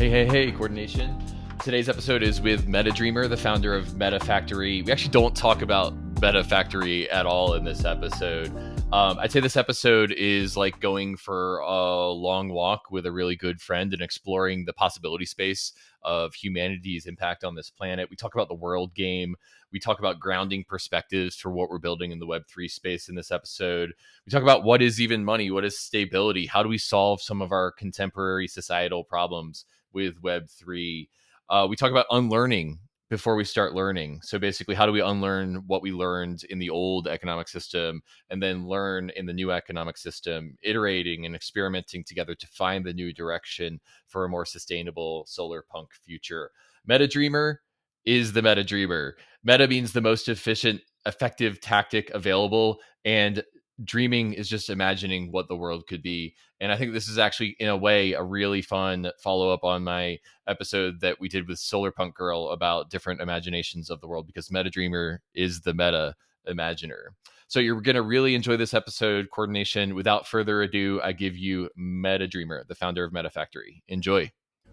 Hey, coordination. Today's episode is with MetaDreamer, the founder of MetaFactory. We actually don't talk about MetaFactory at all in this episode. I'd say this episode is like going for a long walk with a really good friend and exploring the possibility space of humanity's impact on this planet. We talk about the world game. We talk about grounding perspectives for what we're building in the Web3 space in this episode. We talk about what is even money? What is stability? How do we solve some of our contemporary societal problems with Web3? We talk about unlearning before we start learning. So basically, how do we unlearn what we learned in the old economic system and then learn in the new economic system, iterating and experimenting together to find the new direction for a more sustainable solar punk future. MetaDreamer is the MetaDreamer. Meta means the most efficient, effective tactic available, and dreaming is just imagining what the world could be. And I think this is actually, in a way, a really fun follow-up on my episode that we did with Solarpunk Girl about different imaginations of the world, because MetaDreamer is the meta imaginer. So you're going to really enjoy this episode, coordination. Without further ado, I give you MetaDreamer, the founder of MetaFactory. Enjoy.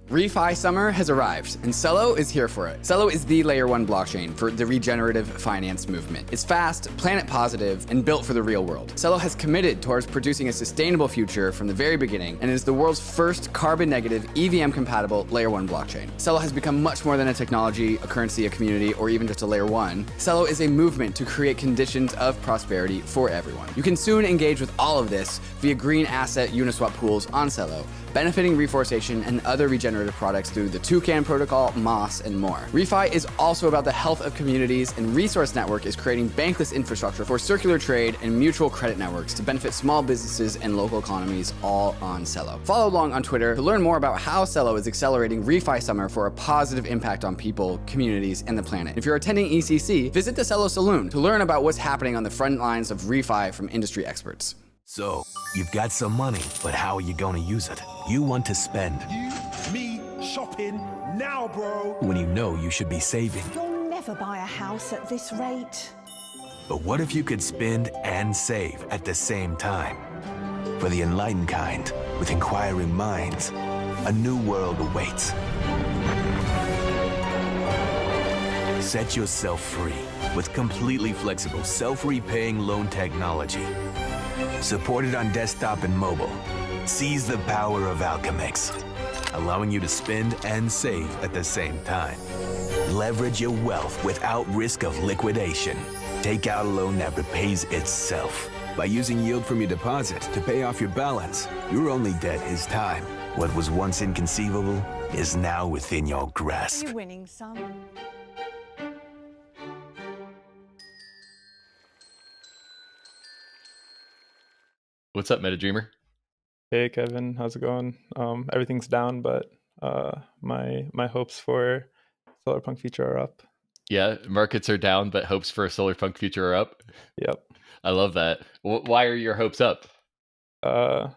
ReFi summer has arrived, and CELO is here for it. CELO is the layer 1 blockchain for the regenerative finance movement. It's fast, planet positive, and built for the real world. CELO has committed towards producing a sustainable future from the very beginning, and is the world's first carbon negative, EVM compatible layer 1 blockchain. CELO has become much more than a technology, a currency, a community, or even just a layer 1. CELO is a movement to create conditions of prosperity for everyone. You can soon engage with all of this via green asset Uniswap pools on CELO, benefiting reforestation and other regenerative products through the Toucan protocol, Moss, and more. ReFi is also about the health of communities, and Resource Network is creating bankless infrastructure for circular trade and mutual credit networks to benefit small businesses and local economies, all on CELO. Follow along on Twitter to learn more about how CELO is accelerating ReFi summer for a positive impact on people, communities, and the planet. If you're attending ECC, visit the CELO Saloon to learn about what's happening on the front lines of ReFi from industry experts. So, you've got some money, but how are you gonna use it? You want to spend. You, me, shopping, now, bro. When you know you should be saving. You'll never buy a house at this rate. But what if you could spend and save at the same time? For the enlightened kind, with inquiring minds, a new world awaits. Set yourself free with completely flexible, self-repaying loan technology. Supported on desktop and mobile, seize the power of ALCHEMIX, allowing you to spend and save at the same time. Leverage your wealth without risk of liquidation. Take out a loan that repays itself. By using yield from your deposit to pay off your balance, your only debt is time. What was once inconceivable is now within your grasp. You're winning some. What's up, MetaDreamer? Hey Kevin, how's it going? Everything's down, but my hopes for Solarpunk future are up. Yeah, markets are down, but hopes for a solar punk future are up. Yep. I love that. Why are your hopes up? I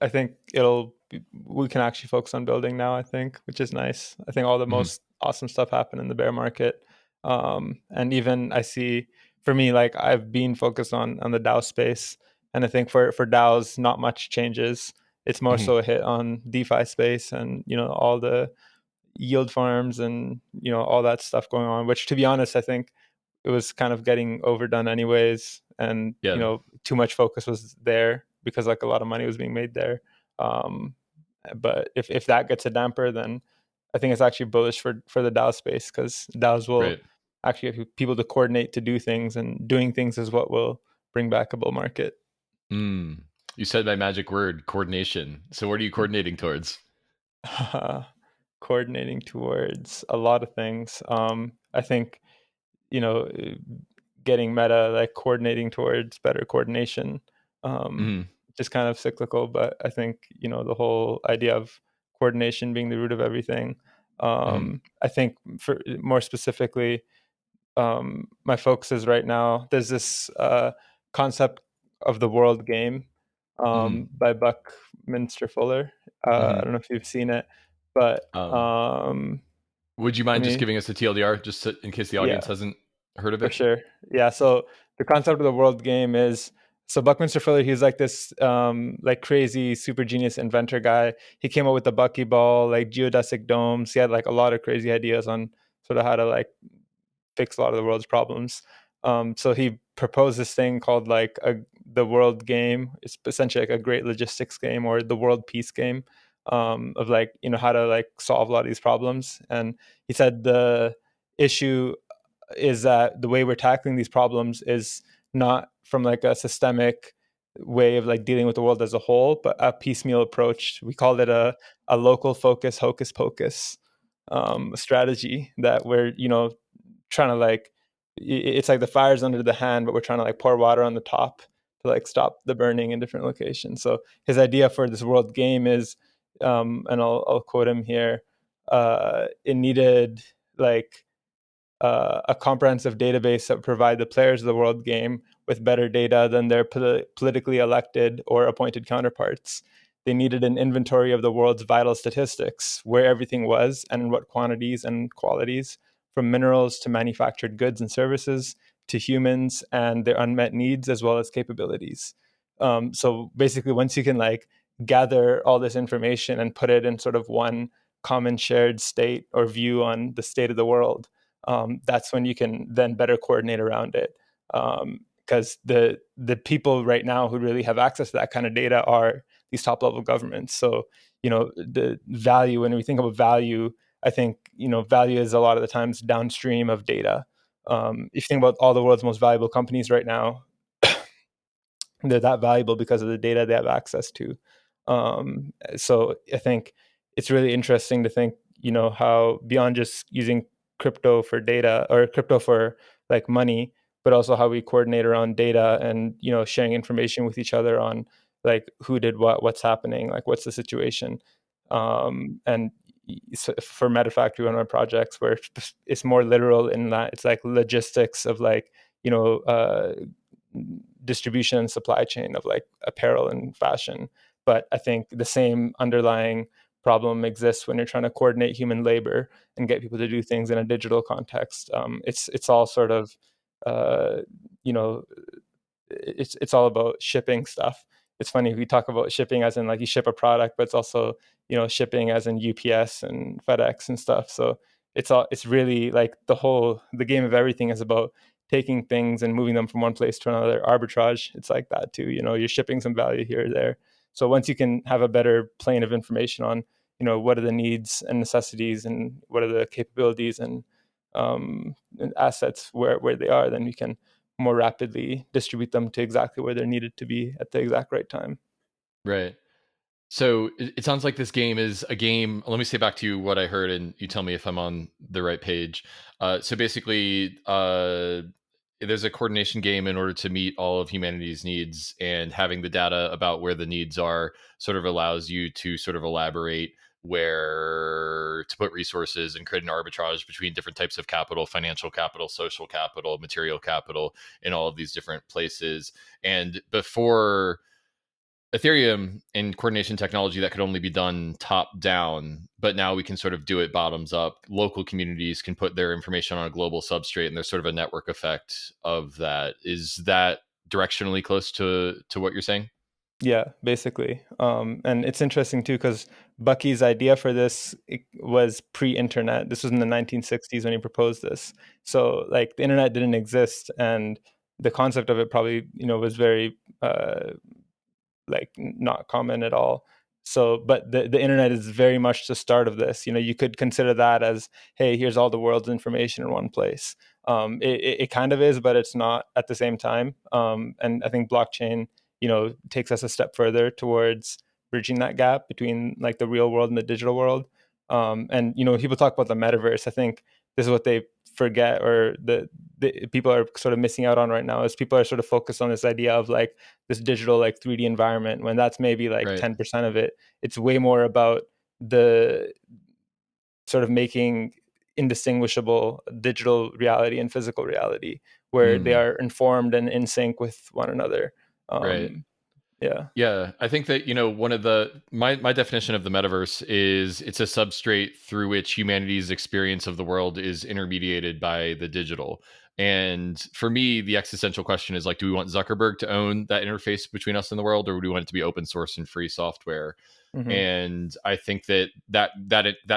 think we can actually focus on building now, I think, which is nice. I think all the most awesome stuff happened in the bear market. And even I see, for me, like I've been focused on the DAO space. And I think for DAOs, not much changes. It's more so a hit on DeFi space and, all the yield farms and, all that stuff going on, which, to be honest, I think it was kind of getting overdone anyways. And, too much focus was there because like a lot of money was being made there. But if that gets a damper, then I think it's actually bullish for the DAO space, because DAOs will actually have people to coordinate to do things, and doing things is what will bring back a bull market. You said my magic word, coordination. So what are you coordinating towards? Coordinating towards a lot of things. I think, getting meta, like coordinating towards better coordination, just kind of cyclical. But I think, the whole idea of coordination being the root of everything. I think for more specifically, my focus is right now, there's this concept of the world game by Buckminster Fuller. I don't know if you've seen it, but would you mind just giving us a TLDR, just in case the audience hasn't heard of it? For sure. Yeah. So the concept of the world game is So Buckminster Fuller, he's like this like crazy super genius inventor guy. He came up with the buckyball, like geodesic domes. He had like a lot of crazy ideas on sort of how to like fix a lot of the world's problems. So he proposed this thing called like the world game. It's essentially like a great logistics game, or the world peace game, of like, you know, how to like solve a lot of these problems. And he said the issue is that the way we're tackling these problems is not from like a systemic way of like dealing with the world as a whole, but a piecemeal approach. We called it a local focus hocus pocus strategy, that we're, you know, trying to like, it's like the fire's under the hand, but we're trying to like pour water on the top to like stop the burning in different locations. So his idea for this world game is, and I'll quote him here, it needed like a comprehensive database that would provide the players of the world game with better data than their politically elected or appointed counterparts. They needed an inventory of the world's vital statistics, where everything was and in what quantities and qualities, from minerals to manufactured goods and services to humans and their unmet needs as well as capabilities. So basically, once you can like gather all this information and put it in sort of one common shared state or view on the state of the world, that's when you can then better coordinate around it. Because the people right now who really have access to that kind of data are these top level governments. So, you know, the value, when we think about value, I think, you know, value is a lot of the times downstream of data. If you think about all the world's most valuable companies right now, they're that valuable because of the data they have access to. So I think it's really interesting to think, you know, how beyond just using crypto for data or crypto for like money, but also how we coordinate around data and, you know, sharing information with each other on like who did what's happening, like what's the situation. And for MetaFactory, one of my projects, where it's more literal in that it's like logistics of like, you know, distribution and supply chain of like apparel and fashion. But I think the same underlying problem exists when you're trying to coordinate human labor and get people to do things in a digital context. It's all sort of, you know, it's all about shipping stuff. It's funny, we talk about shipping as in like you ship a product, but it's also, you know, shipping as in UPS and FedEx and stuff. So it's really like the game of everything is about taking things and moving them from one place to another. Arbitrage, it's like that too. You know, you're shipping some value here or there. So once you can have a better plane of information on, you know, what are the needs and necessities and what are the capabilities and assets where they are, then you can more rapidly distribute them to exactly where they're needed to be at the exact right time. Right. So it sounds like this game is a game. Let me say back to you what I heard, and you tell me if I'm on the right page. So basically, there's a coordination game in order to meet all of humanity's needs, and having the data about where the needs are sort of allows you to sort of elaborate where to put resources and create an arbitrage between different types of capital, financial capital, social capital, material capital, in all of these different places. And before Ethereum and coordination technology, that could only be done top down, but now we can sort of do it bottoms up. Local communities can put their information on a global substrate, and there's sort of a network effect of that. Is that directionally close to what you're saying? Yeah, basically. And it's interesting too, because Bucky's idea for this was pre-internet. This was in the 1960s when he proposed this. So like the internet didn't exist, and the concept of it probably, you know, was very like not common at all. So, but the internet is very much the start of this. You know, you could consider that as, hey, here's all the world's information in one place. It kind of is, but it's not at the same time. And I think blockchain, you know, takes us a step further towards bridging that gap between like the real world and the digital world. And you know, people talk about the metaverse. I think this is what they forget, or the people are sort of missing out on right now, is people are sort of focused on this idea of like this digital like 3D environment, when that's maybe like Right. 10% of it. It's way more about the sort of making indistinguishable digital reality and physical reality, where they are informed and in sync with one another. Right. Yeah. Yeah, I think that, you know, one of my definition of the metaverse is it's a substrate through which humanity's experience of the world is intermediated by the digital. And for me, the existential question is like, do we want Zuckerberg to own that interface between us and the world, or do we want it to be open source and free software? And I think that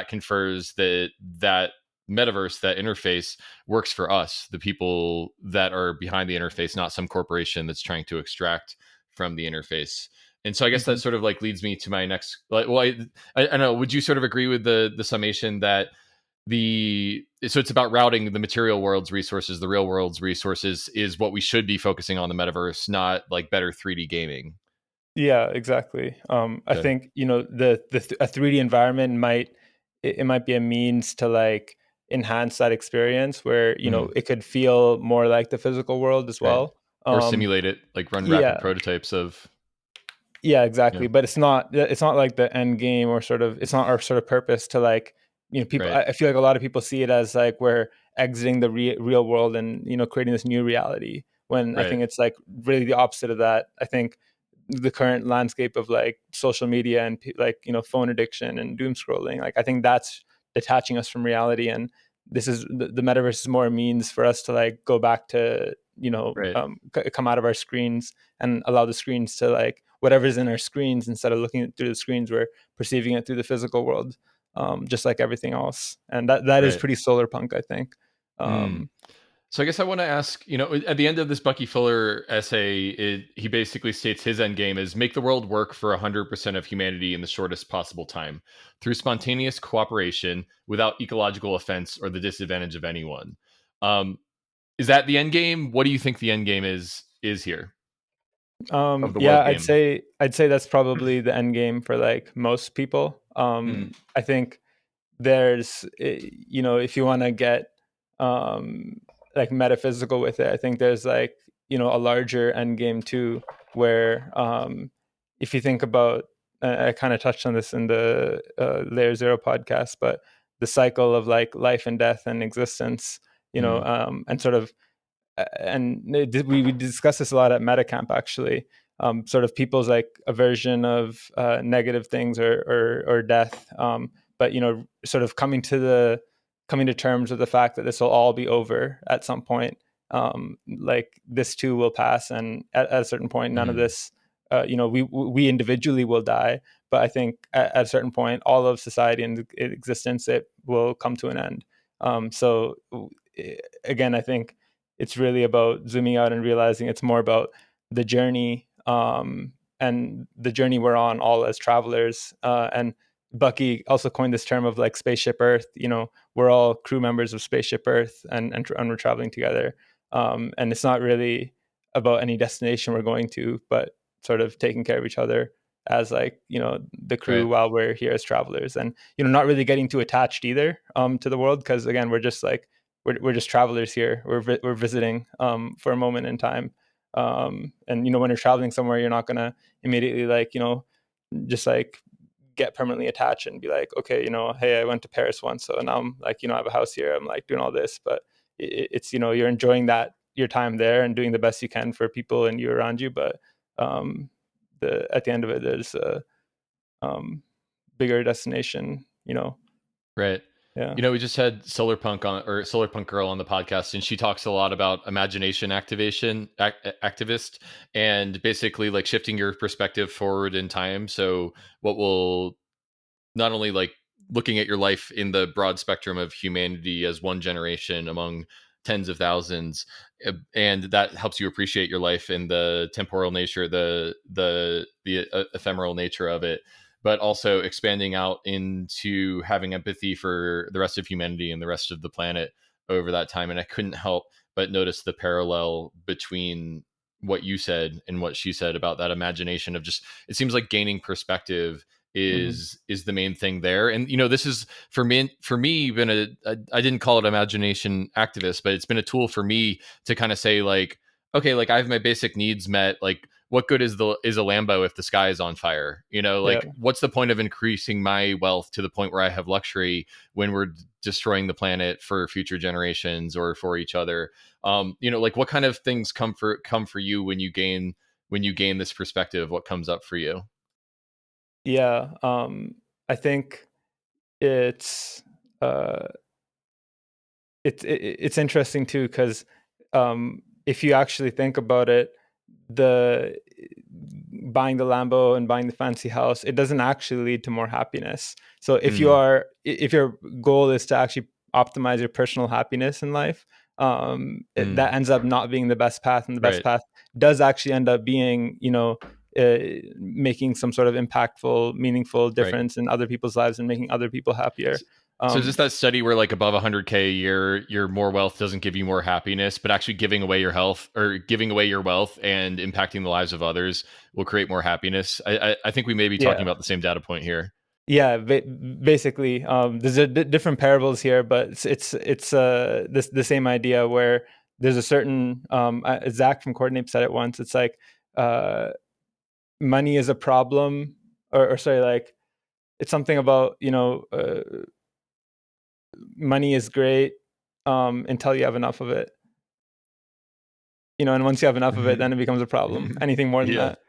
confers that metaverse, that interface, works for us, the people that are behind the interface, not some corporation that's trying to extract from the interface. And so I guess that sort of like leads me to my next, like, well, I don't know, would you sort of agree with the summation that so it's about routing the material world's resources, the real world's resources, is what we should be focusing on the metaverse, not like better 3D gaming? Yeah, exactly. I think, you know, a 3D environment might be a means to like enhance that experience where, you know, it could feel more like the physical world as well. Or simulate it, like run rapid Yeah, prototypes of. yeah, exactly. But it's not like the end game, or sort of, it's not our sort of purpose to like, you know, people. Right. I feel like a lot of people see it as like we're exiting the real world and, you know, creating this new reality. When I Right. think it's like really the opposite of that. I think the current landscape of like social media and like, you know, phone addiction and doom scrolling, like I think that's detaching us from reality. And this is the metaverse is more a means for us to like go back to, you know, Right. come out of our screens and allow the screens to like whatever's in our screens, instead of looking through the screens, we're perceiving it through the physical world, just like everything else. And that is Right. pretty solar punk, I think. So I guess I want to ask, you know, at the end of this Bucky Fuller essay, he basically states his end game is make the world work for 100% of humanity in the shortest possible time through spontaneous cooperation without ecological offense or the disadvantage of anyone. Is that the end game? What do you think the end game is here of the Yeah, world game? I'd say that's probably the end game for like most people. I think there's, you know, if you want to get like metaphysical with it, I think there's like, you know, a larger end game too, where if you think about, I kind of touched on this in the Layer Zero podcast, but the cycle of like life and death and existence, you know, and sort of, and we discussed this a lot at MetaCamp actually. Sort of people's like aversion of negative things or death, but you know, sort of coming to terms with the fact that this will all be over at some point. Like this too will pass, and at a certain point, none of this. You know, we individually will die, but I think at a certain point, all of society and existence, it will come to an end. So again, I think it's really about zooming out and realizing it's more about the journey, and the journey we're on all as travelers. And Bucky also coined this term of like Spaceship Earth. You know, we're all crew members of Spaceship Earth, and we're traveling together. And it's not really about any destination we're going to, but sort of taking care of each other as like, you know, the crew Right. while we're here as travelers, and you know, not really getting too attached either to the world, because again, we're just like we're just travelers here. We're visiting for a moment in time. And you know, when you're traveling somewhere, you're not gonna immediately like, you know, just like get permanently attached and be like, okay, you know, hey, I went to Paris once, so now I'm like, you know, I have a house here. I'm like doing all this, but it's, you know, you're enjoying that your time there and doing the best you can for people and you around you. But at the end of it, there's a bigger destination, you know. Right. Yeah. You know, we just had Solar Punk Girl on the podcast, and she talks a lot about imagination activist, and basically like shifting your perspective forward in time. So what will not only like looking at your life in the broad spectrum of humanity as one generation among tens of thousands, and that helps you appreciate your life in the temporal nature, the ephemeral nature of it, but also expanding out into having empathy for the rest of humanity and the rest of the planet over that time. And I couldn't help but notice the parallel between what you said and what she said about that imagination of just, it seems like gaining perspective is the main thing there. And you know, this is for me been I didn't call it imagination activist, but it's been a tool for me to kind of say like, okay, like I have my basic needs met, like what good is a Lambo if the sky is on fire? You know, like what's the point of increasing my wealth to the point where I have luxury when we're destroying the planet for future generations or for each other? You know, like what kind of things come for you when you gain this perspective? What comes up for you? Yeah, I think it's it's interesting too, because if you actually think about it, the buying the Lambo and buying the fancy house, it doesn't actually lead to more happiness. So if your goal is to actually optimize your personal happiness in life, that ends up not being the best path, and the best path does actually end up being, making some sort of impactful, meaningful difference in other people's lives and making other people happier. So is this that study where like above 100K a year, your more wealth doesn't give you more happiness, but actually giving away your health or giving away your wealth and impacting the lives of others will create more happiness? I think we may be talking about the same data point here. Yeah, basically, there's different parables here, but it's the same idea where there's a certain Zach from Coordinape said it once. It's like money is a problem, or sorry, like it's something about money is great until you have enough of it, and once you have enough of it, then it becomes a problem. Anything more than that.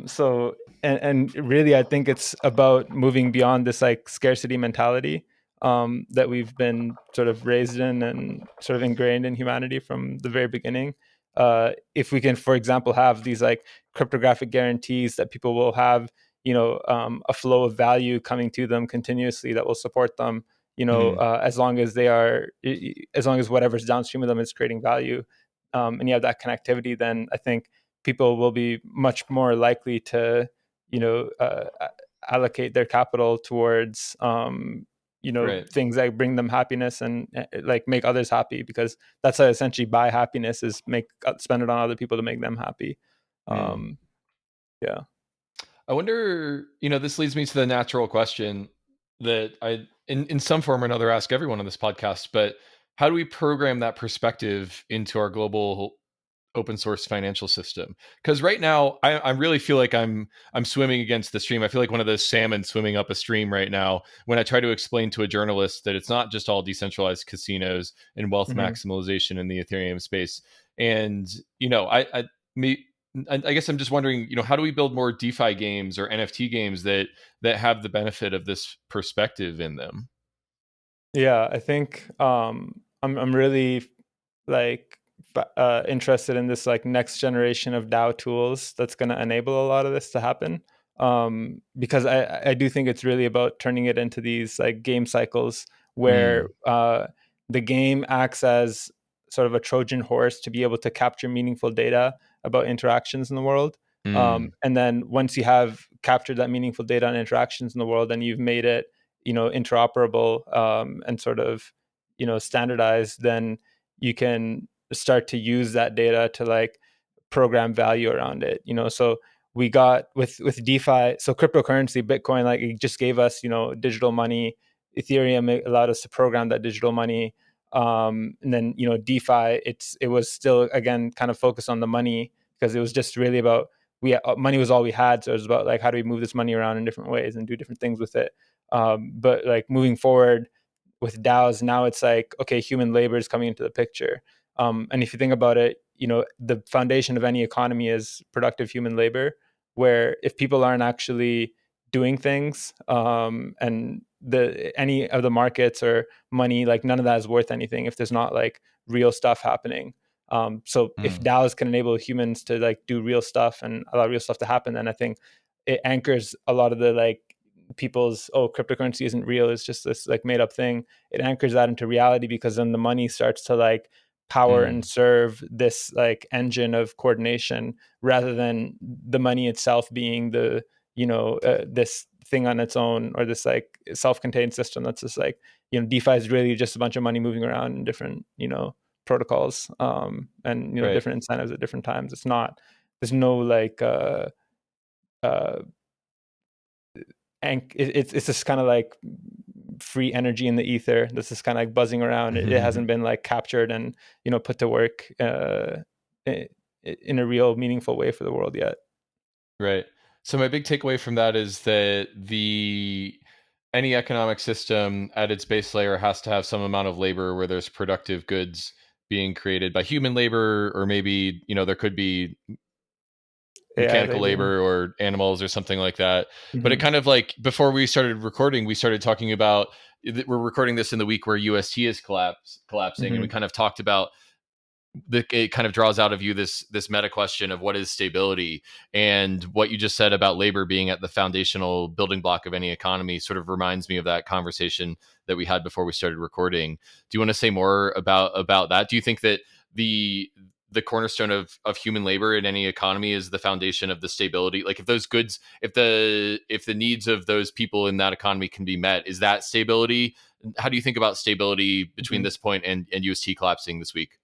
So and really, I think it's about moving beyond this like scarcity mentality that we've been sort of raised in and sort of ingrained in humanity from the very beginning. If we can, for example, have these like cryptographic guarantees that people will have, a flow of value coming to them continuously that will support them, as long as whatever's downstream of them is creating value, and you have that connectivity, then I think people will be much more likely to, allocate their capital towards, things that bring them happiness and like make others happy, because that's how essentially buy happiness is spend it on other people to make them happy. Yeah. I wonder, this leads me to the natural question that I, in some form or another, ask everyone on this podcast, but how do we program that perspective into our global open source financial system? Because right now I really feel like I'm swimming against the stream. I feel like one of those salmon swimming up a stream right now when I try to explain to a journalist that it's not just all decentralized casinos and wealth maximalization in the Ethereum space. And I guess I'm just wondering, how do we build more DeFi games or NFT games that have the benefit of this perspective in them? Yeah, I think I'm really like interested in this like next generation of DAO tools that's going to enable a lot of this to happen, because I do think it's really about turning it into these like game cycles where the game acts as sort of a Trojan horse to be able to capture meaningful data about interactions in the world. And then once you have captured that meaningful data on interactions in the world, and you've made it interoperable and sort of standardized, then you can start to use that data to like program value around it. So we got with DeFi, so cryptocurrency, Bitcoin, like it just gave us digital money. Ethereum allowed us to program that digital money, and then DeFi, it was still again kind of focused on the money, because it was just really about money was all we had, so it was about like how do we move this money around in different ways and do different things with it. But like moving forward with DAOs, now it's like, okay, human labor is coming into the picture. And if you think about it, the foundation of any economy is productive human labor, where if people aren't actually doing things, and any of the markets or money, like none of that is worth anything if there's not like real stuff happening. So if DAOs can enable humans to like do real stuff and allow real stuff to happen, then I think it anchors a lot of the like people's cryptocurrency isn't real, it's just this like made up thing. It anchors that into reality, because then the money starts to like power and serve this like engine of coordination, rather than the money itself being the this thing on its own, or this like self-contained system that's just like DeFi is really just a bunch of money moving around in different protocols, and different incentives at different times. There's no like it's just kind of like free energy in the ether that's just kind of like buzzing around. It hasn't been like captured and put to work in a real meaningful way for the world yet. Right. So my big takeaway from that is that any economic system at its base layer has to have some amount of labor where there's productive goods being created by human labor, or maybe there could be mechanical labor or animals or something like that. But it kind of like, before we started recording, we started talking about, we're recording this in the week where UST is collapsing, and we kind of talked about it kind of draws out of you this meta question of what is stability, and what you just said about labor being at the foundational building block of any economy sort of reminds me of that conversation that we had before we started recording. Do you want to say more about that? Do you think that the cornerstone of human labor in any economy is the foundation of the stability? Like, if those goods, if the needs of those people in that economy can be met, is that stability? How do you think about stability between this point and UST collapsing this week?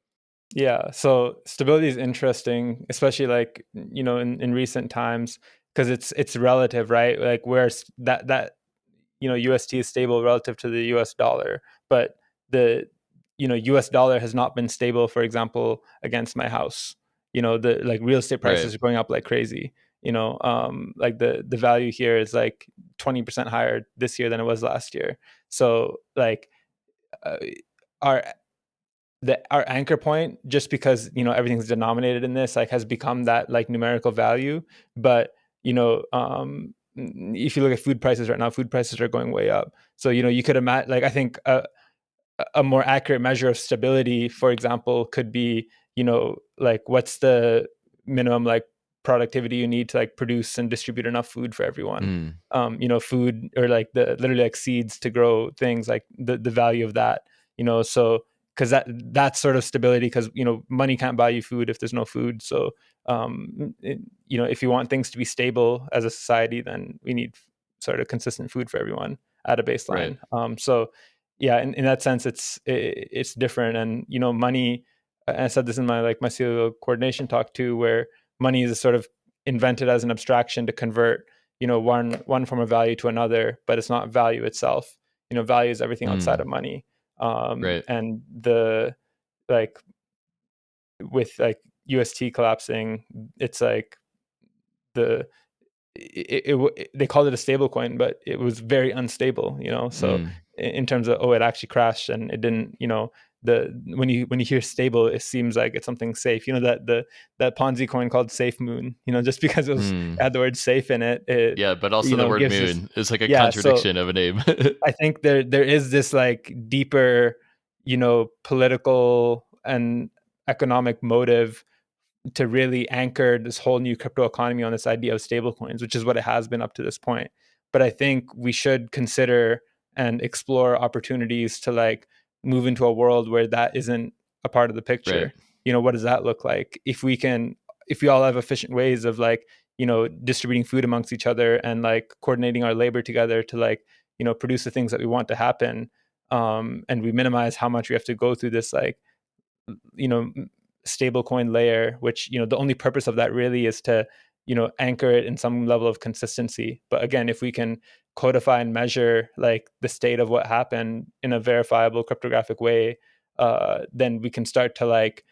Yeah, so stability is interesting, especially like, in recent times, because it's relative, right? Like, where's that UST is stable relative to the US dollar, but the US dollar has not been stable, for example, against my house. The like real estate prices Right. are going up like crazy. Like the value here is like 20% higher this year than it was last year. So like uh, our our anchor point, just because everything's denominated in this, like, has become that like numerical value. But if you look at food prices right now, food prices are going way up. So you could imagine, like, I think a more accurate measure of stability, for example, could be like, what's the minimum like productivity you need to like produce and distribute enough food for everyone. Food, or like the literally like seeds to grow things, like the value of that. So because that's sort of stability, because money can't buy you food if there's no food. So if you want things to be stable as a society, then we need sort of consistent food for everyone at a baseline. Right. So yeah, in that sense, it's different. And money, and I said this in my CELO coordination talk too, where money is sort of invented as an abstraction to convert one form of value to another, but it's not value itself. Value is everything outside of money. Right. And the like with like UST collapsing, it's like they called it a stable coin, but it was very unstable. So in terms of, it actually crashed and it didn't. When you hear stable, it seems like it's something safe. That Ponzi coin called Safe Moon. Just because it had the word safe in it. Yeah, but also the word gives moon is like a yeah. So contradiction of a name. I think there is this like deeper, political and economic motive to really anchor this whole new crypto economy on this idea of stablecoins, which is what it has been up to this point. But I think we should consider and explore opportunities to like move into a world where that isn't a part of the picture. Right. What does that look like? If we all have efficient ways of like, distributing food amongst each other and like coordinating our labor together to like, produce the things that we want to happen. And we minimize how much we have to go through this like, stablecoin layer, which the only purpose of that really is to anchor it in some level of consistency. But again, if we can codify and measure like the state of what happened in a verifiable cryptographic way, then we can start to like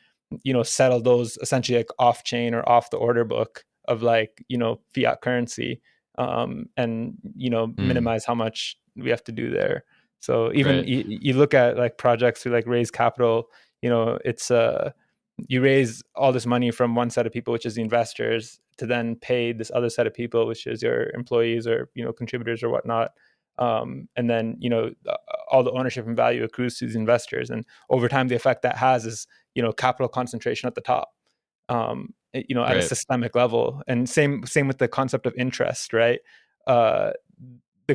settle those essentially like off chain or off the order book of like fiat currency, and minimize how much we have to do there. So even Right. you look at like projects who like raise capital, it's you raise all this money from one set of people, which is the investors, to then pay this other set of people, which is your employees or contributors or whatnot. And then all the ownership and value accrues to these investors, and over time the effect that has is capital concentration at the top, at a Right. systemic level. And same with the concept of interest, right? The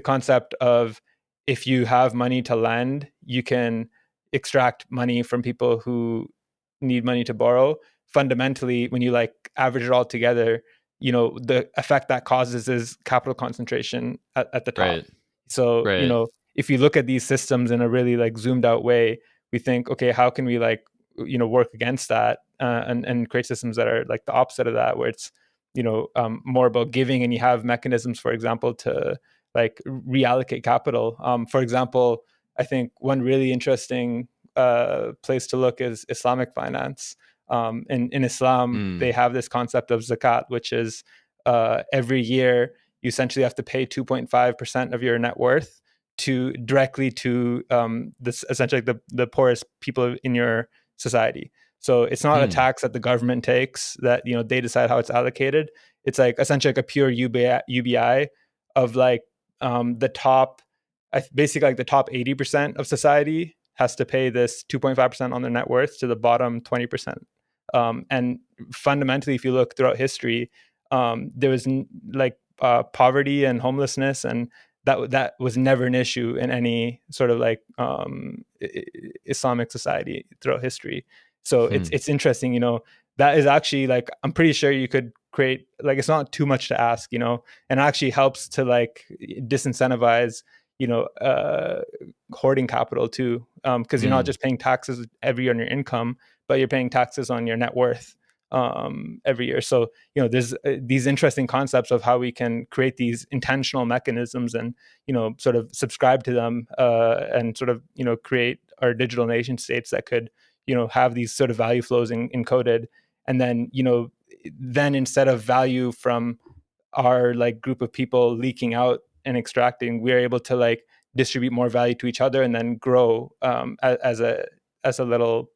concept of, if you have money to lend, you can extract money from people who need money to borrow. Fundamentally, when you like average it all together, the effect that causes is capital concentration at the top. Right. So Right. if you look at these systems in a really like zoomed out way, we think, okay, how can we like work against that, and create systems that are like the opposite of that, where it's more about giving, and you have mechanisms, for example, to like reallocate capital. For example, I think one really interesting place to look is Islamic finance. In Islam, they have this concept of zakat, which is every year you essentially have to pay 2.5% of your net worth directly to this essentially the poorest people in your society. So it's not a tax that the government takes, that they decide how it's allocated. It's like essentially like a pure UBI of like the top, basically like the top 80% of society has to pay this 2.5% on their net worth to the bottom 20%. And fundamentally, if you look throughout history, there was poverty and homelessness, and that was never an issue in any sort of like Islamic society throughout history. So it's interesting, that is actually like, I'm pretty sure you could create, like, it's not too much to ask, and it actually helps to like disincentivize, hoarding capital too, because you're not just paying taxes every year on your income, but you're paying taxes on your net worth every year. So there's these interesting concepts of how we can create these intentional mechanisms and sort of subscribe to them and sort of create our digital nation states that could have these sort of value flows encoded, and then instead of value from our like group of people leaking out and extracting, we're able to like distribute more value to each other and then grow as a little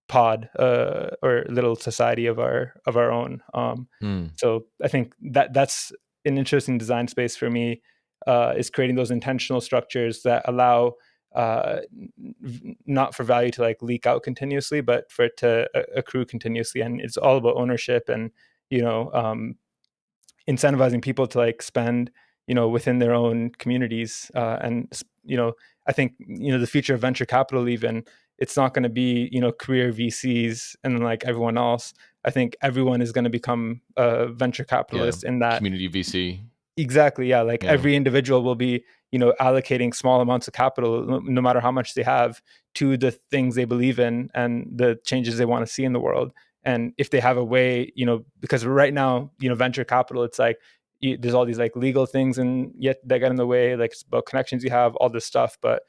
pod or little society of our own. So I think that's an interesting design space for me, is creating those intentional structures that allow not for value to like leak out continuously, but for it to accrue continuously. And it's all about ownership and incentivizing people to like spend within their own communities. And I think the future of venture capital, even, it's not going to be career VCs and like everyone else. I think everyone is going to become a venture capitalist in that community VC. Exactly. Yeah. Like every individual will be, allocating small amounts of capital, no matter how much they have, to the things they believe in and the changes they want to see in the world. And if they have a way, because right now, venture capital, it's like there's all these like legal things and yet they get in the way, like it's about connections you have, all this stuff. But,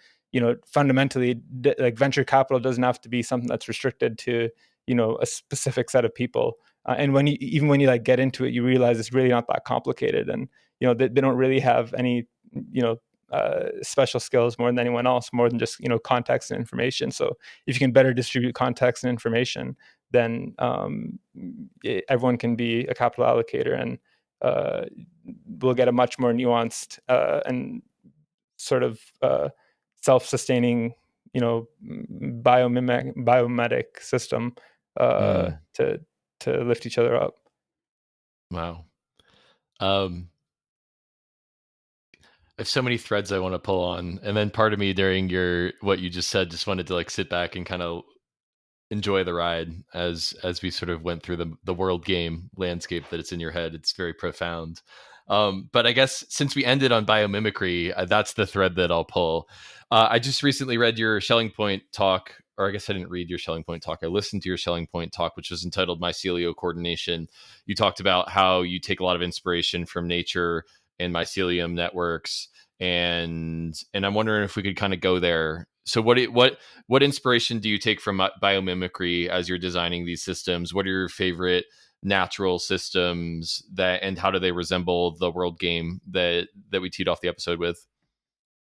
fundamentally, like venture capital doesn't have to be something that's restricted to, a specific set of people. And when you like get into it, you realize it's really not that complicated. And, they don't really have any, special skills more than anyone else, more than just, context and information. So if you can better distribute context and information, then everyone can be a capital allocator, and we'll get a much more nuanced and sort of self-sustaining, biomimetic system to lift each other up. Wow. I have so many threads I want to pull on, and then part of me during what you just said just wanted to like sit back and kind of enjoy the ride as we sort of went through the world game landscape that it's in your head. It's very profound. But I guess since we ended on biomimicry, that's the thread that I'll pull. I just recently read your Shelling Point talk, or I guess I didn't read your Shelling Point talk. I listened to your Shelling Point talk, which was entitled Mycelio Coordination. You talked about how you take a lot of inspiration from nature and mycelium networks, and I'm wondering if we could kind of go there. So what inspiration do you take from biomimicry as you're designing these systems? What are your favorite natural systems and how do they resemble the world game that we teed off the episode with?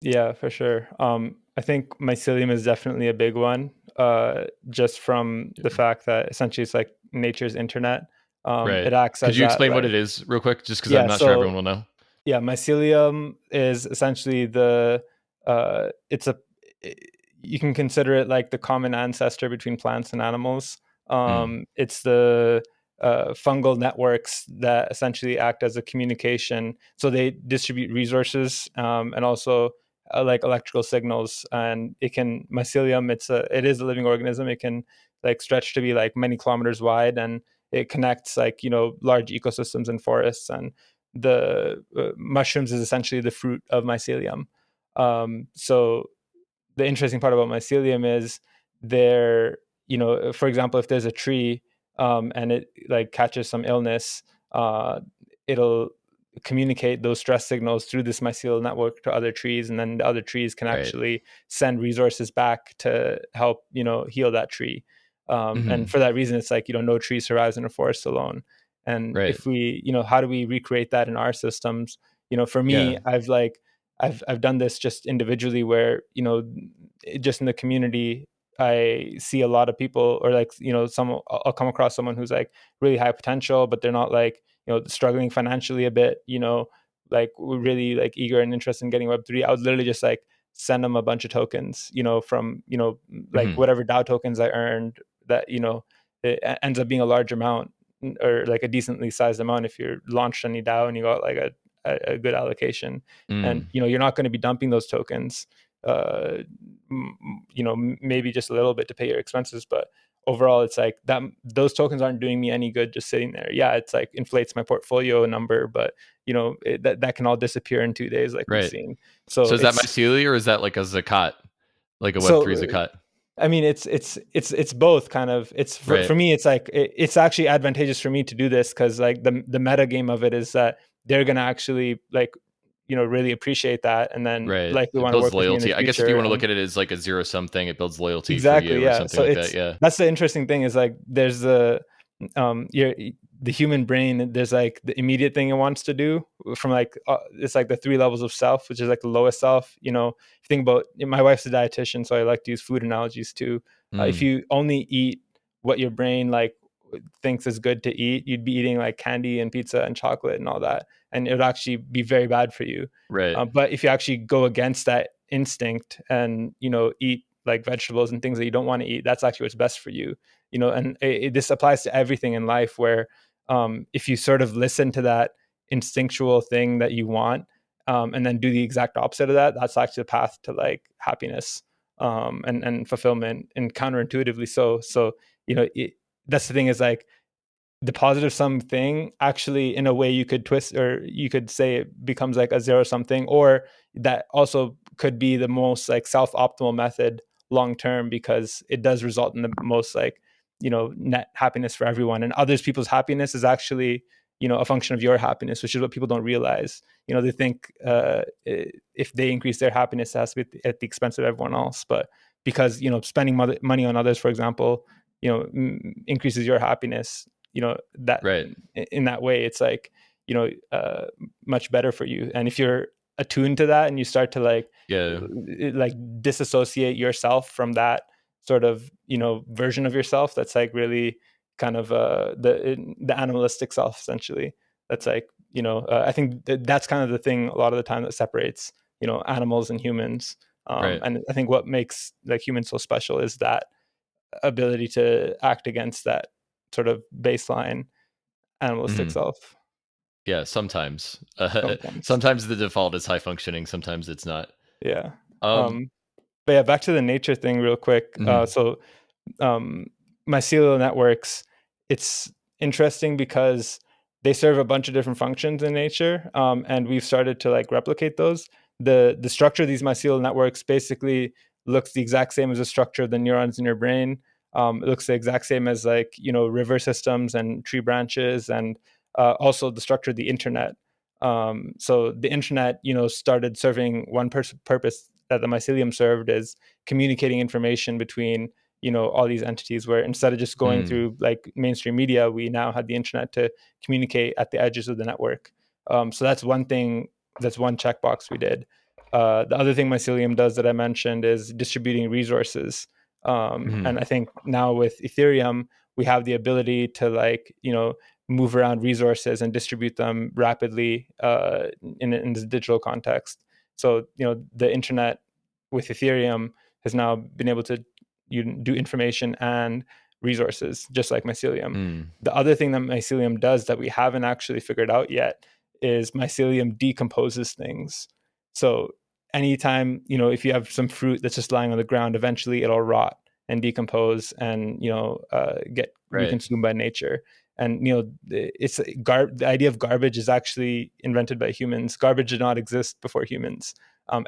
Yeah, for sure. I think mycelium is definitely a big one, just from the fact that essentially it's like nature's internet. Right. It acts as Could you explain that, what it is real quick? Just because I'm not sure everyone will know. Yeah, mycelium is essentially you can consider it like the common ancestor between plants and animals. It's the fungal networks that essentially act as a communication. So they distribute resources and also like electrical signals. And mycelium, it is a living organism. It can like stretch to be like many kilometers wide, and it connects like large ecosystems and forests. And the mushrooms is essentially the fruit of mycelium. So the interesting part about mycelium is for example, if there's a tree and it like catches some illness, it'll communicate those stress signals through this mycelial network to other trees, and then the other trees can actually send resources back to help heal that tree. And for that reason, it's like no tree survives in a forest alone. And if we how do we recreate that in our systems? For me, I've done this just individually, where just in the community I see a lot of people, or like I'll come across someone who's like really high potential, but they're not like struggling financially a bit, like we're really like eager and interested in getting Web3. I would literally just like send them a bunch of tokens, from, like Mhm. whatever DAO tokens I earned, that, it ends up being a large amount, or like a decently sized amount if you're launched any DAO and you got like a good allocation. And, you're not going to be dumping those tokens, maybe just a little bit to pay your expenses, but overall it's like that those tokens aren't doing me any good just sitting there. Yeah, it's like inflates my portfolio number, but that can all disappear in 2 days, like we've Right. seen. So So is that mycelium or is that like a zakat, like a so Web3 zakat? I mean, it's both kind of. It's Right. for me, it's like it's actually advantageous for me to do this, because like the meta game of it is that they're gonna actually like really appreciate that, and then Right. likely It want to builds work with me in the loyalty. I guess if you future. want to look And at it as like a zero sum thing, it builds loyalty for exactly, you or yeah. something So like that. Yeah. that's the interesting thing, is like there's the human brain, there's like the immediate thing it wants to do from like it's like the 3 levels of self, which is like the lowest self. If you think about, my wife's a dietitian, so I like to use food analogies too. If Mm. you only eat what your brain like thinks is good to eat, you'd be eating like candy and pizza and chocolate and all that, and it would actually be very bad for you. Right. But if you actually go against that instinct and eat like vegetables and things that you don't want to eat, that's actually what's best for you. And this applies to everything in life, where if you sort of listen to that instinctual thing that you want, and then do the exact opposite of that, that's actually the path to like happiness, and fulfillment, and counterintuitively so that's the thing, is like the positive sum thing actually, in a way, you could twist, or you could say it becomes like a zero sum thing, or that also could be the most like self-optimal method long term, because it does result in the most like net happiness for everyone, and others people's happiness is actually a function of your happiness, which is what people don't realize. They think if they increase their happiness, it has to be at the expense of everyone else, but because spending money on others, for example, increases your happiness, that Right. in that way, it's like much better for you. And if you're attuned to that, and you start to Yeah. like disassociate yourself from that sort of version of yourself, that's like really kind of the animalistic self, essentially, that's like I think that's kind of the thing a lot of the time that separates animals and humans. Right. And I think what makes like humans so special is that ability to act against that sort of baseline animalistic Mhm. self Yeah. Sometimes. sometimes. Sometimes the default is high functioning. Sometimes it's not. Yeah. Um. But yeah, back to the nature thing real quick. Mhm. So mycelial networks, it's interesting because they serve a bunch of different functions in nature, and we've started to like replicate those. The structure of these mycelial networks basically looks the exact same as the structure of the neurons in your brain. It looks the exact same as like river systems and tree branches, and also the structure of the internet. So the internet started serving one purpose that the mycelium served, is communicating information between all these entities, where instead of just going Mm. through like mainstream media, we now had the internet to communicate at the edges of the network. So that's one thing, that's one checkbox we did. The other thing mycelium does that I mentioned is distributing resources. Mhm. And I think now with Ethereum, we have the ability to like move around resources and distribute them rapidly in this digital context. So the internet with Ethereum has now been able to do information and resources, just like mycelium. Mm. The other thing that mycelium does that we haven't actually figured out yet is mycelium decomposes things. So anytime if you have some fruit that's just lying on the ground, eventually it'll rot and decompose and get Right. reconsumed by nature. And it's the idea of garbage is actually invented by humans. Garbage did not exist before humans.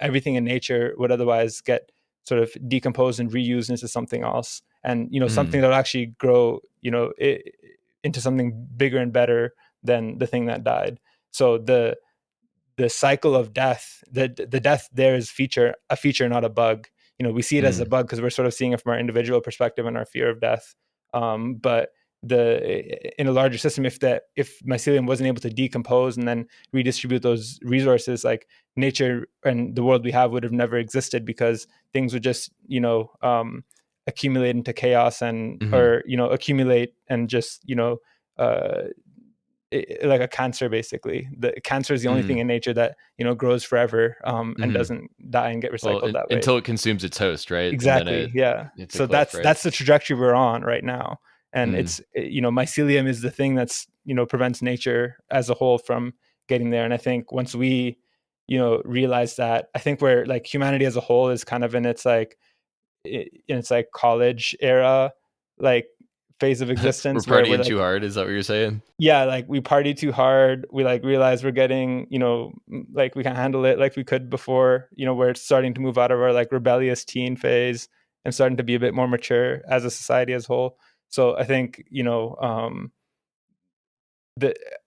Everything in nature would otherwise get sort of decomposed and reused into something else, and something Mm. that will actually grow into something bigger and better than the thing that died. So the cycle of death, the death there is a feature, not a bug. We see it as a Mm. bug because we're sort of seeing it from our individual perspective and our fear of death. But in a larger system, if mycelium wasn't able to decompose and then redistribute those resources, like nature and the world we have would have never existed, because things would just accumulate into chaos, and Mhm. or accumulate and just uh, like a cancer, basically. The cancer is the only thing in nature that, grows forever and doesn't die and get recycled that way. Until it consumes its host, right? Exactly. And then it's So a cliff, right? that's the trajectory we're on right now. And it's, mycelium is the thing that's, prevents nature as a whole from getting there. And I think once we, realize that, I think we're like, humanity as a whole is kind of in its like college era, like phase of existence. We're partying where too hard. Is that what you're saying? Yeah, like we party too hard. We like realize we're getting, like we can't handle it like we could before. We're starting to move out of our like rebellious teen phase and starting to be a bit more mature as a society as a whole. So I think,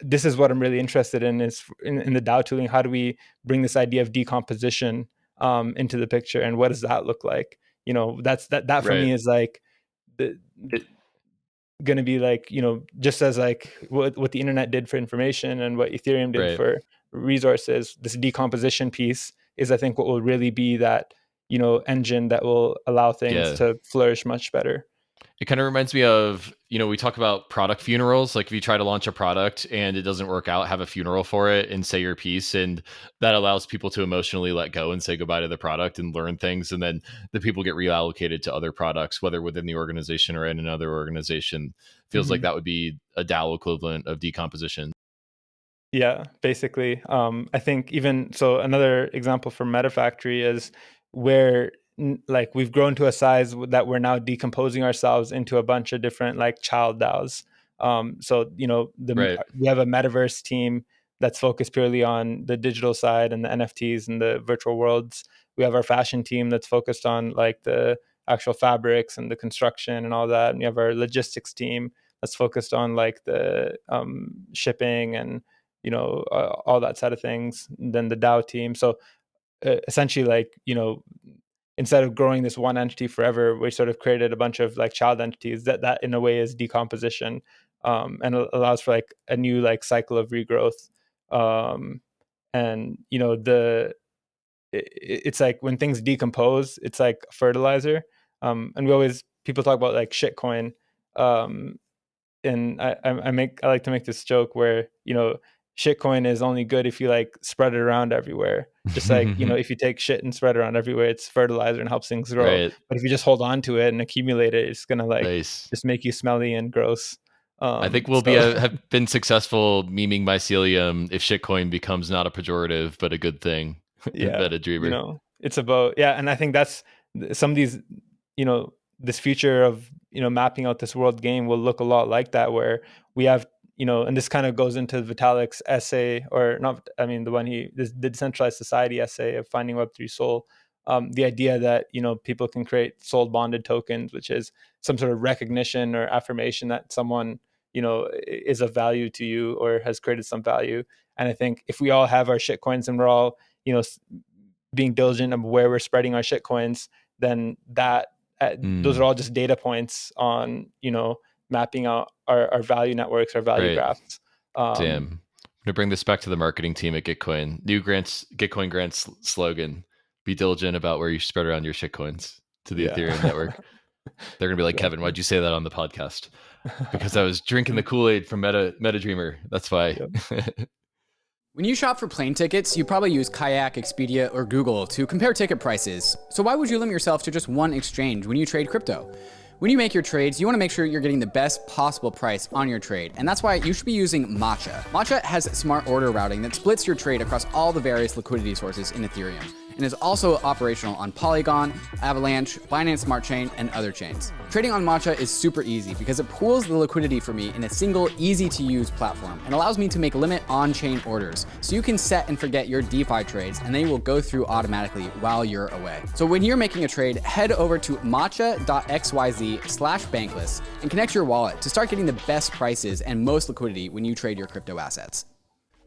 this is what I'm really interested in, is in the DAO tooling. How do we bring this idea of decomposition into the picture, and what does that look like? That for me is like going to be like, just as like what the internet did for information and what Ethereum did for resources, this decomposition piece is, I think, what will really be that, engine that will allow things to flourish much better. It kind of reminds me of, we talk about product funerals. Like if you try to launch a product and it doesn't work out, have a funeral for it and say your piece. And that allows people to emotionally let go and say goodbye to the product and learn things. And then the people get reallocated to other products, whether within the organization or in another organization. Feels like that would be a DAO equivalent of decomposition. Yeah, basically. I think even so, another example for MetaFactory is where like we've grown to a size that we're now decomposing ourselves into a bunch of different like child DAOs. So we have a metaverse team that's focused purely on the digital side and the NFTs and the virtual worlds. We have our fashion team that's focused on like the actual fabrics and the construction and all that. And we have our logistics team that's focused on like the shipping and all that side of things. And then the DAO team. So essentially, like instead of growing this one entity forever, we sort of created a bunch of like child entities that in a way is decomposition, and allows for like a new like cycle of regrowth. And it's like when things decompose, it's like fertilizer. And people talk about like shitcoin. And I like to make this joke where, shitcoin is only good if you like spread it around everywhere. Just like, if you take shit and spread it around everywhere, it's fertilizer and helps things grow. Right. But if you just hold on to it and accumulate it, it's going to like just make you smelly and gross. I think we'll have been successful memeing mycelium if shitcoin becomes not a pejorative, but a good thing. Yeah. MetaDreamer. It's about, and I think that's some of these, this future of, mapping out this world game will look a lot like that, where we have, and this kind of goes into Vitalik's essay, or not, I mean, the Decentralized Society essay of Finding Web3 Soul. The idea that, people can create soul bonded tokens, which is some sort of recognition or affirmation that someone, is of value to you or has created some value. And I think if we all have our shit coins and we're all, being diligent of where we're spreading our shit coins, then those are all just data points on, mapping out our value networks, our value graphs. Damn. I'm going to bring this back to the marketing team at Gitcoin. New Gitcoin grants slogan: be diligent about where you spread around your shitcoins to the Ethereum network. They're going to be like, Kevin, why'd you say that on the podcast? Because I was drinking the Kool-Aid from MetaDreamer. That's why. Yep. When you shop for plane tickets, you probably use Kayak, Expedia, or Google to compare ticket prices. So why would you limit yourself to just one exchange when you trade crypto? When you make your trades, you want to make sure you're getting the best possible price on your trade, and that's why you should be using MATCHA. MATCHA has smart order routing that splits your trade across all the various liquidity sources in Ethereum, and is also operational on Polygon, Avalanche, Binance Smart Chain, and other chains. Trading on MATCHA is super easy because it pools the liquidity for me in a single, easy-to-use platform and allows me to make limit on-chain orders, so you can set and forget your DeFi trades, and they will go through automatically while you're away. So when you're making a trade, head over to matcha.xyz/Bankless and connect your wallet to start getting the best prices and most liquidity when you trade your crypto assets.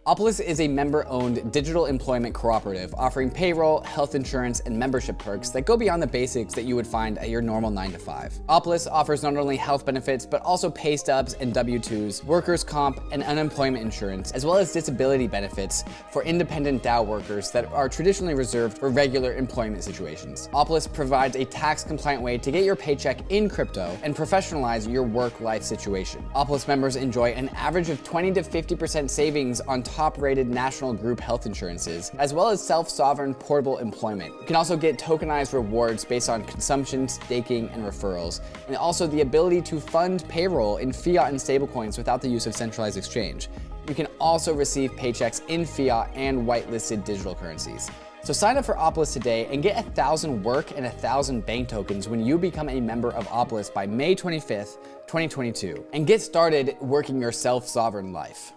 OPOLIS is a member-owned digital employment cooperative offering payroll, health insurance, and membership perks that go beyond the basics that you would find at your normal 9-to-5. OPOLIS offers not only health benefits, but also pay stubs and W-2s, workers' comp, and unemployment insurance, as well as disability benefits for independent DAO workers that are traditionally reserved for regular employment situations. OPOLIS provides a tax-compliant way to get your paycheck in crypto and professionalize your work-life situation. OPOLIS members enjoy an average of 20 to 50% savings on top-rated national group health insurances, as well as self-sovereign portable employment. You can also get tokenized rewards based on consumption, staking, and referrals, and also the ability to fund payroll in fiat and stablecoins without the use of centralized exchange. You can also receive paychecks in fiat and whitelisted digital currencies. So sign up for OPOLIS today and get 1,000 work and 1,000 bank tokens when you become a member of OPOLIS by May 25th, 2022, and get started working your self-sovereign life.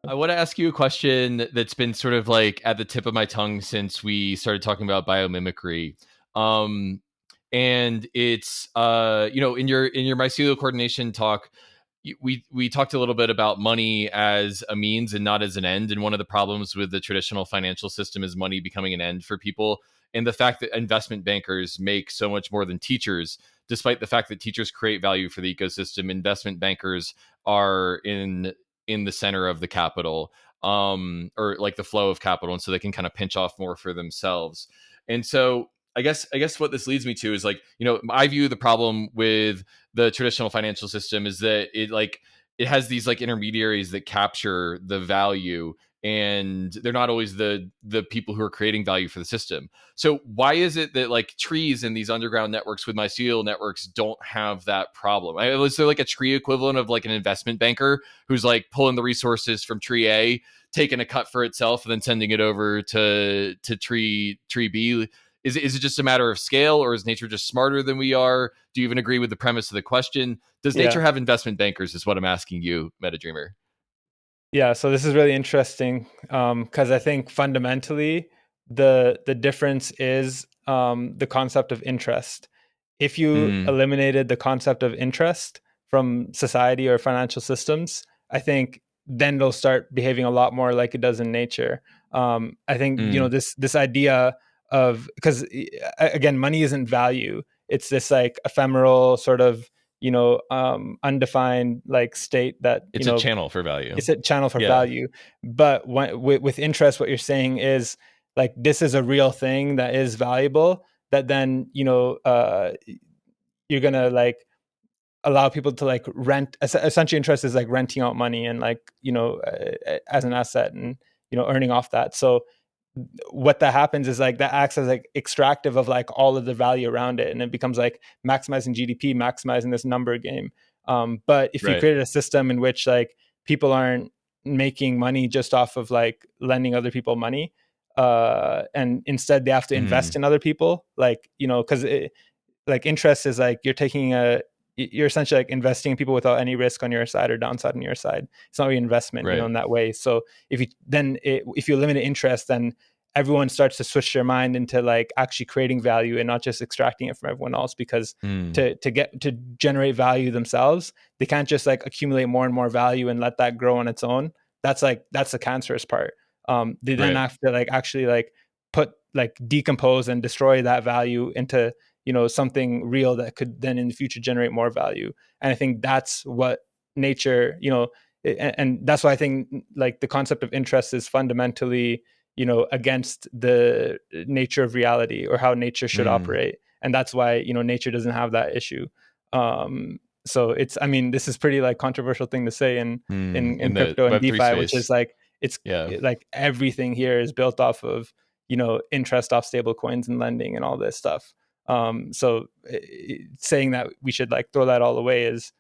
I want to ask you a question that's been sort of like at the tip of my tongue since we started talking about biomimicry. And it's in your mycelial coordination talk, we talked a little bit about money as a means and not as an end. And one of the problems with the traditional financial system is money becoming an end for people. And the fact that investment bankers make so much more than teachers, despite the fact that teachers create value for the ecosystem, investment bankers are in the center of the capital, or like the flow of capital. And so they can kind of pinch off more for themselves. And so I guess what this leads me to is like, I view the problem with the traditional financial system is that it has these like intermediaries that capture the value, and they're not always the people who are creating value for the system. So why is it that like trees in these underground networks with mycelial networks don't have that problem? Was there like a tree equivalent of like an investment banker who's like pulling the resources from tree A, taking a cut for itself, and then sending it over to tree B? Is it just a matter of scale, or is nature just smarter than we are? Do you even agree with the premise of the question? Does nature have investment bankers is what I'm asking you, MetaDreamer. Yeah, so this is really interesting because I think fundamentally the difference is the concept of interest. If you eliminated the concept of interest from society or financial systems, I think then they'll start behaving a lot more like it does in nature. I think this idea of, because again, money isn't value. It's this like ephemeral sort of undefined like state that it's a channel for value. It's a channel for value. But with interest, what you're saying is like this is a real thing that is valuable. That then you're gonna like allow people to like rent. Essentially, interest is like renting out money and like as an asset and earning off that. So what that happens is like that acts as like extractive of like all of the value around it, and it becomes like maximizing GDP, maximizing this number game. But if you created a system in which like people aren't making money just off of like lending other people money, and instead they have to invest in other people, like because like interest is like you're essentially like investing in people without any risk on your side or downside on your side. It's not really investment, in that way. So if you eliminate interest, then everyone starts to switch their mind into like actually creating value and not just extracting it from everyone else, because to generate value themselves, they can't just like accumulate more and more value and let that grow on its own. That's the cancerous part. They then have to like actually like decompose and destroy that value into something real that could then in the future generate more value. And I think that's what nature, and that's why I think like the concept of interest is fundamentally, against the nature of reality or how nature should operate. And that's why, nature doesn't have that issue. So this is pretty like controversial thing to say in crypto and DeFi, which is like, like everything here is built off of, interest off stable coins and lending and all this stuff. So saying that we should like throw that all away is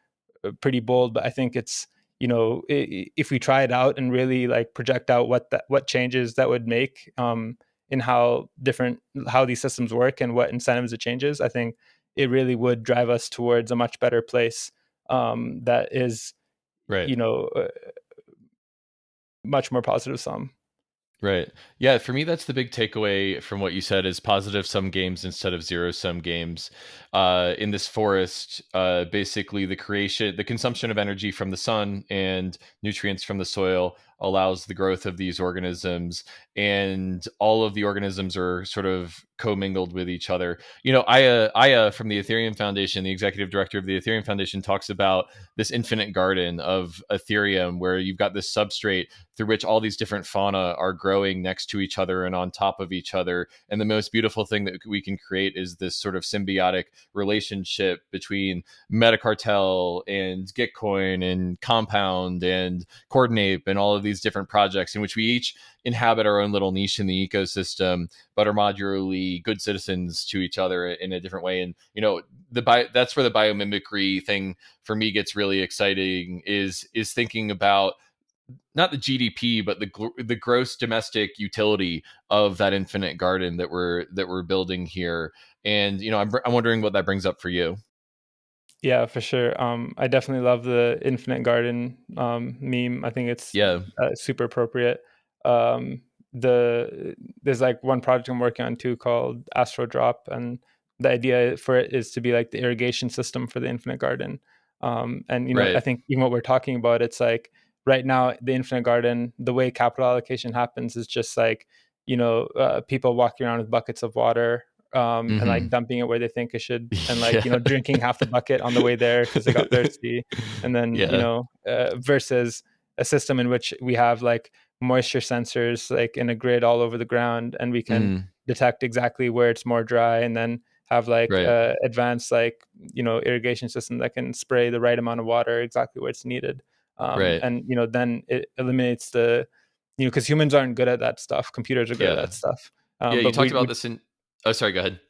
pretty bold, but I think it's, if we try it out and really like project out what changes that would make in how these systems work and what incentives it changes, I think it really would drive us towards a much better place that is, much more positive sum. Right. Yeah. For me, that's the big takeaway from what you said is positive sum games instead of zero sum games. In this forest, basically the consumption of energy from the sun and nutrients from the soil allows the growth of these organisms, and all of the organisms are sort of commingled with each other. Aya from the Ethereum Foundation, the executive director of the Ethereum Foundation, talks about this infinite garden of Ethereum, where you've got this substrate through which all these different fauna are growing next to each other and on top of each other. And the most beautiful thing that we can create is this sort of symbiotic relationship between Metacartel and Gitcoin and Compound and Coordinape and all of these different projects in which we each inhabit our own little niche in the ecosystem, but are modularly good citizens to each other in a different way. And that's where the biomimicry thing for me gets really exciting, is thinking about not the GDP, but the gross domestic utility of that infinite garden that we're building here. And I'm wondering what that brings up for you. Yeah, for sure. I definitely love the infinite garden meme. I think it's super appropriate. There's like one project I'm working on too called Astro Drop, and the idea for it is to be like the irrigation system for the infinite garden. Right. I think even what we're talking about, it's like right now the infinite garden, the way capital allocation happens is just like people walking around with buckets of water and like dumping it where they think it should, and like drinking half the bucket on the way there because they got thirsty, and then versus a system in which we have like moisture sensors like in a grid all over the ground, and we can detect exactly where it's more dry, and then have like advanced like irrigation system that can spray the right amount of water exactly where it's needed. And then it eliminates the because humans aren't good at that stuff, computers are good at that stuff. You talked about this in oh, sorry, go ahead.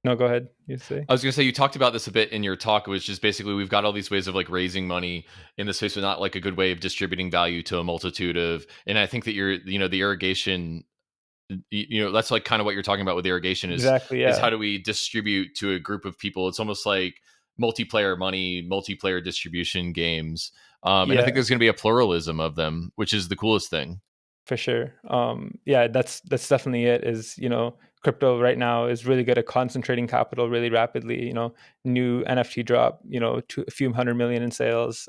No, go ahead. You say. I was going to say, you talked about this a bit in your talk, which is basically we've got all these ways of like raising money in this space, but not like a good way of distributing value to a multitude of. And I think that the irrigation, that's like kind of what you're talking about with irrigation is exactly, is how do we distribute to a group of people? It's almost like multiplayer money, multiplayer distribution games. And I think there's going to be a pluralism of them, which is the coolest thing. For sure. That's definitely it. Is crypto right now is really good at concentrating capital really rapidly. New NFT drop, a few $100 million in sales.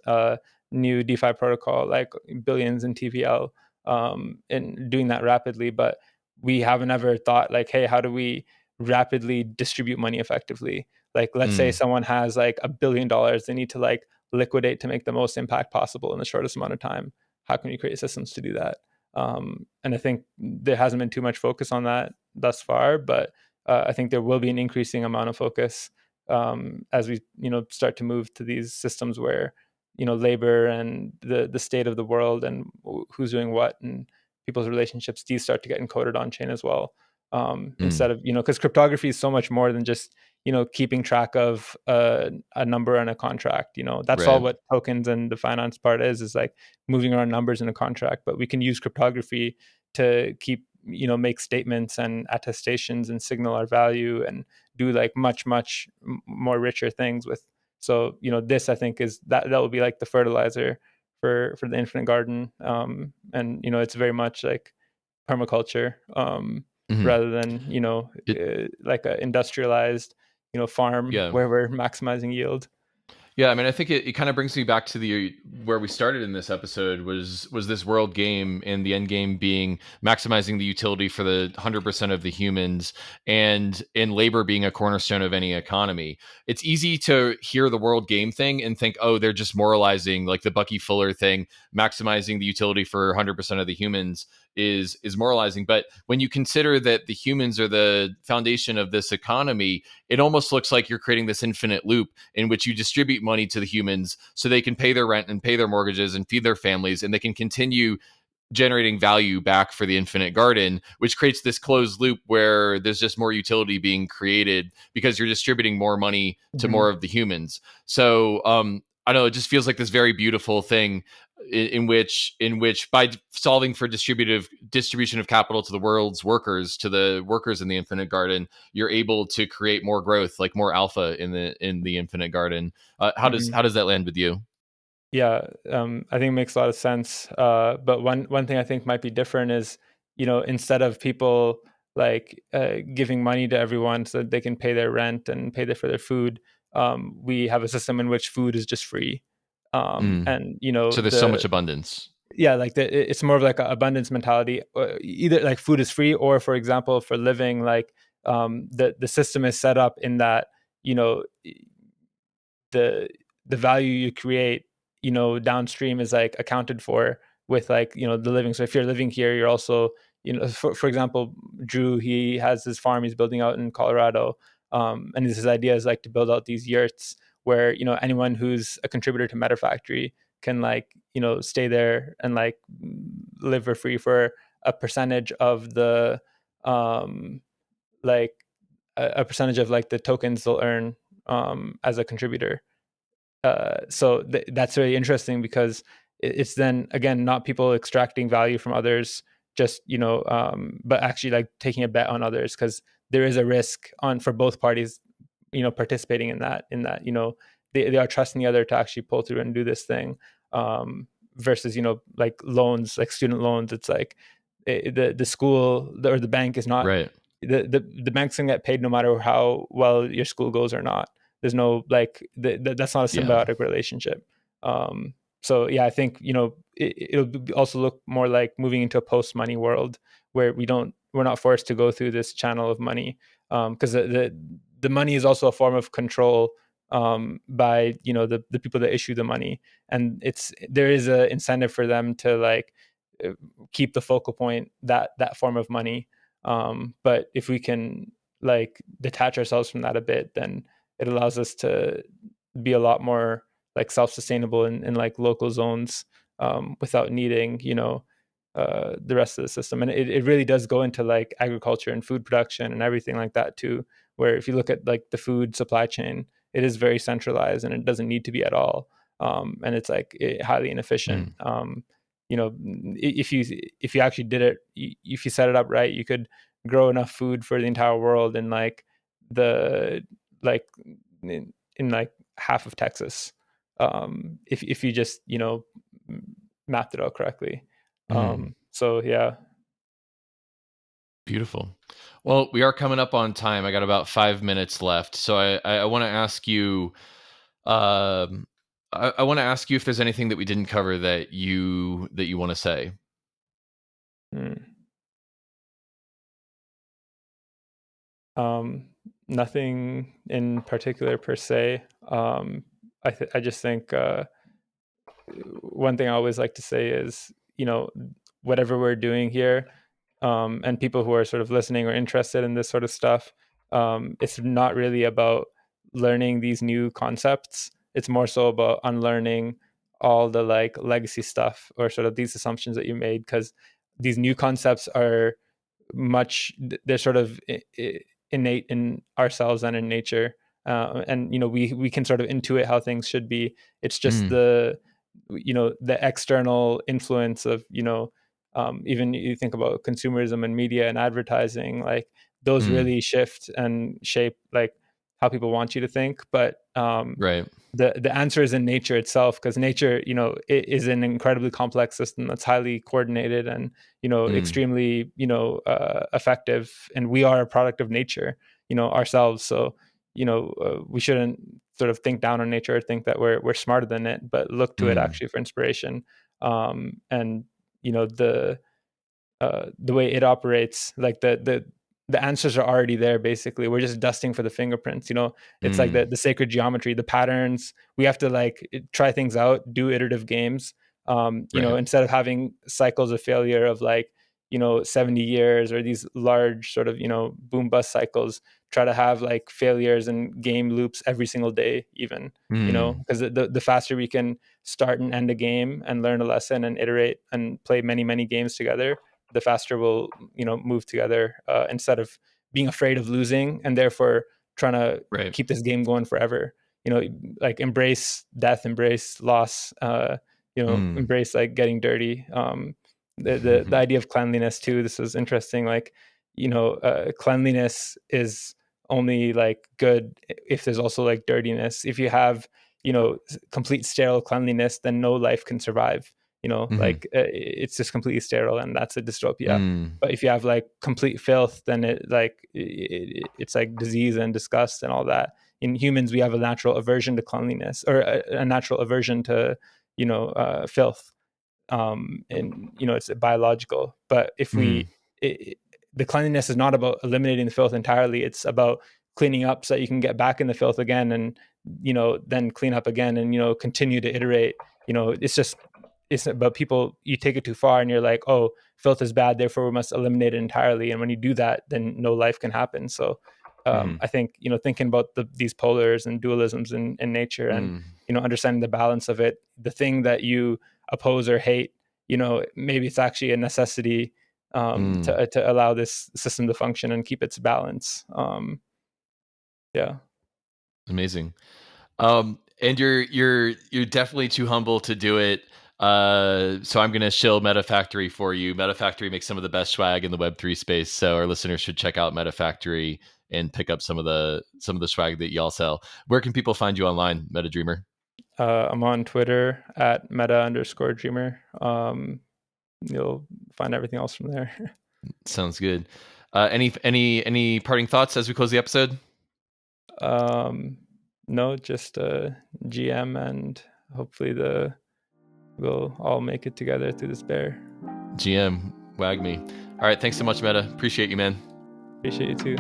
New DeFi protocol, like billions in TVL, and doing that rapidly. But we haven't ever thought like, hey, how do we rapidly distribute money effectively? Like, let's say someone has like $1 billion, they need to like liquidate to make the most impact possible in the shortest amount of time. How can you create systems to do that? And I think there hasn't been too much focus on that thus far, but I think there will be an increasing amount of focus as we start to move to these systems where labor and the state of the world and who's doing what and people's relationships, these start to get encoded on chain as well. Instead of because cryptography is so much more than just keeping track of a number and a contract. That's all what tokens and the finance part is like moving around numbers in a contract. But we can use cryptography to keep make statements and attestations and signal our value and do like much more richer things with. So this I think is that will be like the fertilizer for the infinite garden. And it's very much like permaculture. Rather than like an industrialized farm where we're maximizing yield. Yeah, I mean, I think it kind of brings me back to where we started in this episode was this world game, and the end game being maximizing the utility for the 100% of the humans, and labor being a cornerstone of any economy. It's easy to hear the world game thing and think, oh, they're just moralizing, like the Bucky Fuller thing, maximizing the utility for 100% of the humans is moralizing. But when you consider that the humans are the foundation of this economy, it almost looks like you're creating this infinite loop in which you distribute money to the humans so they can pay their rent and pay their mortgages and feed their families, and they can continue generating value back for the infinite garden, which creates this closed loop where there's just more utility being created because you're distributing more money to more of the humans. So I don't know, it just feels like this very beautiful thing in which by solving for distribution of capital to the world's workers, to the workers in the infinite garden, you're able to create more growth, like more alpha in the infinite garden. How does that land with you? Yeah, I think it makes a lot of sense. But one thing I think might be different is, instead of people like giving money to everyone so that they can pay their rent and pay for their food, we have a system in which food is just free. And so there's so much abundance. yeah, like it's more of like an abundance mentality. Either like food is free, or for example, for living, like the system is set up in that, you know, the the value you create, you know, downstream is like accounted for with like, you know, the living. So if you're living here, you're also, you know, for example, Drew, he has his farm he's building out in Colorado, and his idea is like to build out these yurts where, you know, anyone who's a contributor to MetaFactory can, like, you know, stay there and like live for free for a percentage of the like a percentage of like the tokens they'll earn as a contributor. So that's really interesting because it's then again not people extracting value from others, just, you know, but actually like taking a bet on others, because there is a risk on for both parties, you know, participating in that, you know, they are trusting the other to actually pull through and do this thing, versus, you know, like loans, like student loans. It's like the school or the bank is not Right. the bank's gonna get paid no matter how well your school goes or not. There's no like that's not a Yeah. symbiotic relationship. So yeah, I think, you know, it'll also look more like moving into a post money world where we're not forced to go through this channel of money, because the money is also a form of control, by, you know, the people that issue the money, and there is a incentive for them to like keep the focal point that form of money. But if we can like detach ourselves from that a bit, then it allows us to be a lot more like self-sustainable in like local zones, without needing, you know, the rest of the system. And it really does go into like agriculture and food production and everything like that too, where if you look at like the food supply chain, it is very centralized and it doesn't need to be at all. And it's like highly inefficient. You know, if you actually did it, if you set it up right, you could grow enough food for the entire world in like the like in like half of Texas, if you just, you know, mapped it out correctly. So yeah. Beautiful. Well, we are coming up on time. I got about 5 minutes left, so I want to ask you. I want to ask you if there's anything that we didn't cover that you want to say. Nothing in particular per se. I just think one thing I always like to say is, you know, whatever we're doing here, and people who are sort of listening or interested in this sort of stuff, it's not really about learning these new concepts. It's more so about unlearning all the like legacy stuff or sort of these assumptions that you made, because these new concepts are they're sort of innate in ourselves and in nature, and, you know, we can sort of intuit how things should be. It's just you know, the external influence of, you know, even you think about consumerism and media and advertising, like those really shift and shape like how people want you to think. But Right. the answer is in nature itself, because nature, you know, it is an incredibly complex system that's highly coordinated and, you know, extremely, you know, effective, and we are a product of nature, you know, ourselves. So, you know, we shouldn't sort of think down on nature or think that we're smarter than it, but look to it actually for inspiration. And, you know, the way it operates, like the answers are already there. Basically, we're just dusting for the fingerprints. You know, it's like the sacred geometry, the patterns. We have to like try things out, do iterative games. You know, instead of having cycles of failure of like, you know, 70 years or these large sort of, you know, boom bust cycles, try to have like failures and game loops every single day, even, you know, because the faster we can start and end a game and learn a lesson and iterate and play many games together, the faster we'll, you know, move together, instead of being afraid of losing and therefore trying to keep this game going forever. You know, like embrace death, embrace loss, you know, embrace like getting dirty. The idea of cleanliness too. This was interesting. Like, you know, cleanliness is only like good if there's also like dirtiness. If you have, you know, complete sterile cleanliness, then no life can survive. You know, like it's just completely sterile, and that's a dystopia. But if you have like complete filth, then it's like disease and disgust and all that. In humans, we have a natural aversion to cleanliness, or a natural aversion to, you know, filth. and it's biological. But if the cleanliness is not about eliminating the filth entirely, it's about cleaning up so that you can get back in the filth again, and then clean up again, and continue to iterate. It's about people, you take it too far and you're like, oh, filth is bad, therefore we must eliminate it entirely. And when you do that, then no life can happen. So I think thinking about these polars and dualisms in nature, and understanding the balance of it, the thing that you oppose or hate, maybe it's actually a necessity to allow this system to function and keep its balance. Amazing. And you're definitely too humble to do it. So I'm going to shill MetaFactory for you. MetaFactory makes some of the best swag in the Web3 space. So our listeners should check out MetaFactory and pick up some of the swag that y'all sell. Where can people find you online, MetaDreamer? I'm on Twitter at meta_dreamer. You'll find everything else from there. Sounds good. Any parting thoughts as we close the episode? No, just GM, and hopefully we'll all make it together through this bear. GM, wag me. All right, thanks so much, Meta. Appreciate you, man. Appreciate you too.